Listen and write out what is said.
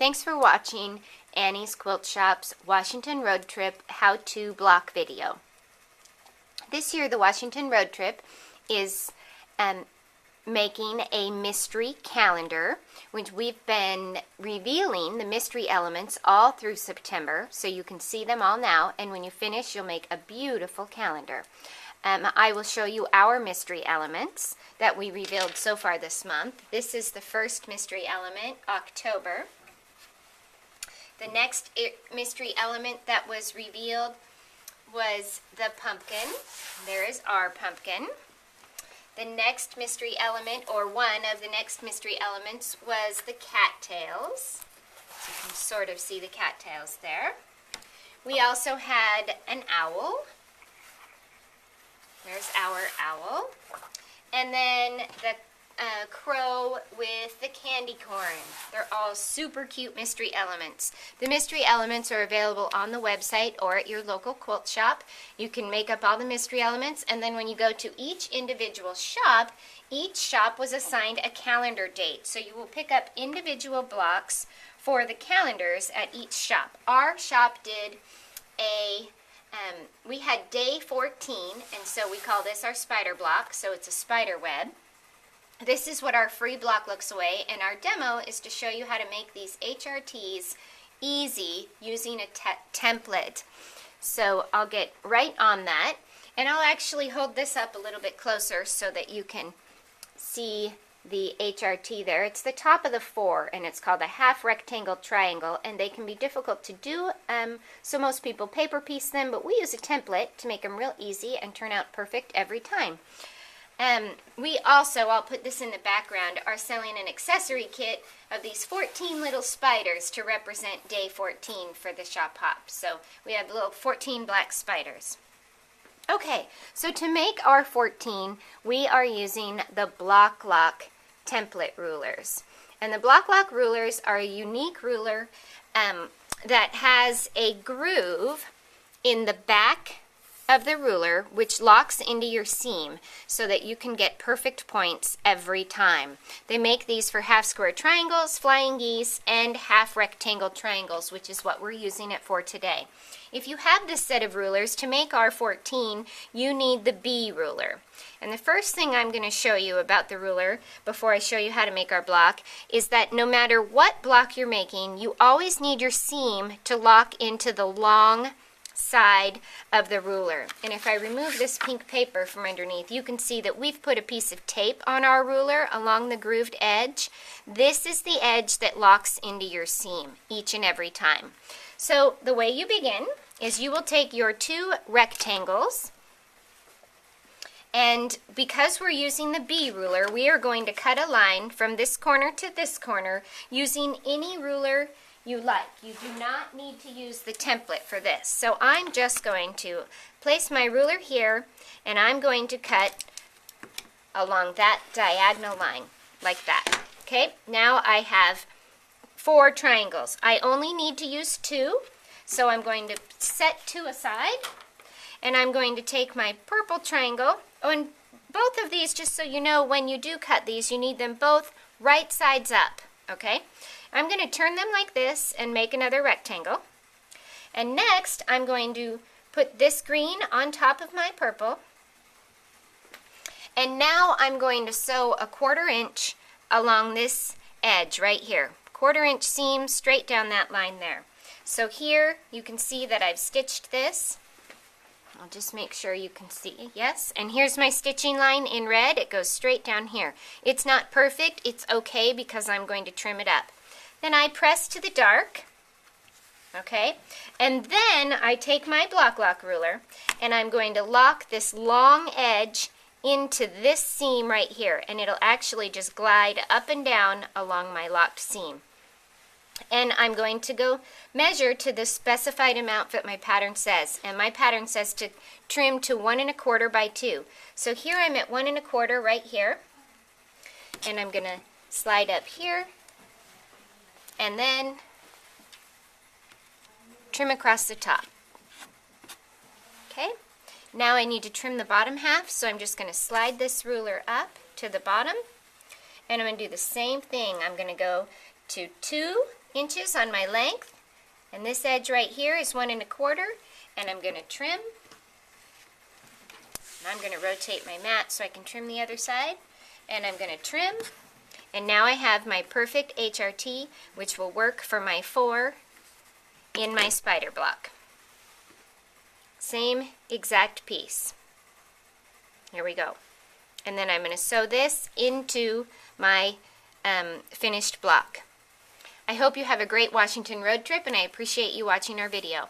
Thanks for watching Annie's Quilt Shop's Washington Road Trip how-to block video. This year the Washington Road Trip is making a mystery calendar, which we've been revealing the mystery elements all through September, so you can see them all now, and when you finish you'll make a beautiful calendar. I will show you our mystery elements that we revealed so far this month. This is the first mystery element, October. The next mystery element that was revealed was the pumpkin. There is our pumpkin. The next mystery element, or one of the next mystery elements, was the cattails. So you can sort of see the cattails there. We also had an owl. There's our owl. And then the crow with the candy corn. They're all super cute mystery elements. The mystery elements are available on the website or at your local quilt shop. You can make up all the mystery elements, and then when you go to each individual shop, each shop was assigned a calendar date. So you will pick up individual blocks for the calendars at each shop. Our shop did we had day 14, and so we call this our spider block, so it's a spider web. This is what our free block looks away, and our demo is to show you how to make these HRTs easy using a template. So I'll get right on that, and I'll actually hold this up a little bit closer so that you can see the HRT there. It's the top of the 4, and it's called a half rectangle triangle, and they can be difficult to do, so most people paper piece them, but we use a template to make them real easy and turn out perfect every time. We also, I'll put this in the background, are selling an accessory kit of these 14 little spiders to represent day 14 for the shop hop. So we have little 14 black spiders. Okay, so to make our 14, we are using the Block Lock template rulers. And the Block Lock rulers are a unique ruler that has a groove in the back of the ruler which locks into your seam so that you can get perfect points every time. They make these for half square triangles, flying geese, and half rectangle triangles, which is what we're using it for today. If you have this set of rulers, to make R14, you need the B ruler. And the first thing I'm going to show you about the ruler before I show you how to make our block is that no matter what block you're making, you always need your seam to lock into the long side of the ruler. And if I remove this pink paper from underneath, you can see that we've put a piece of tape on our ruler along the grooved edge. This is the edge that locks into your seam each and every time. So the way you begin is you will take your 2 rectangles, and because we're using the B ruler, we are going to cut a line from this corner to this corner using any ruler you like. You do not need to use the template for this. So I'm just going to place my ruler here, and I'm going to cut along that diagonal line, like that. Okay, now I have 4 triangles. I only need to use 2, so I'm going to set 2 aside, and I'm going to take my purple triangle. Oh, and both of these, just so you know, when you do cut these, you need them both right sides up, okay? I'm going to turn them like this and make another rectangle. And next, I'm going to put this green on top of my purple. And now I'm going to sew a 1/4 inch along this edge right here. 1/4 inch seam straight down that line there. So here you can see that I've stitched this. I'll just make sure you can see. Yes, and here's my stitching line in red. It goes straight down here. It's not perfect. It's okay because I'm going to trim it up. Then I press to the dark, okay, and then I take my Block Lock ruler and I'm going to lock this long edge into this seam right here, and it'll actually just glide up and down along my locked seam. And I'm going to go measure to the specified amount that my pattern says, and my pattern says to trim to 1 1/4 by 2. So here I'm at 1 1/4 right here, and I'm going to slide up here and then trim across the top. Okay, now I need to trim the bottom half, so I'm just going to slide this ruler up to the bottom, and I'm going to do the same thing. I'm going to go to 2 inches on my length, and this edge right here is 1 1/4, and I'm going to trim. And I'm going to rotate my mat so I can trim the other side, and I'm going to trim, and now I have my perfect HRT, which will work for my 4 in my spider block. Same exact piece. Here we go. And then I'm going to sew this into my finished block. I hope you have a great Washington road trip, and I appreciate you watching our video.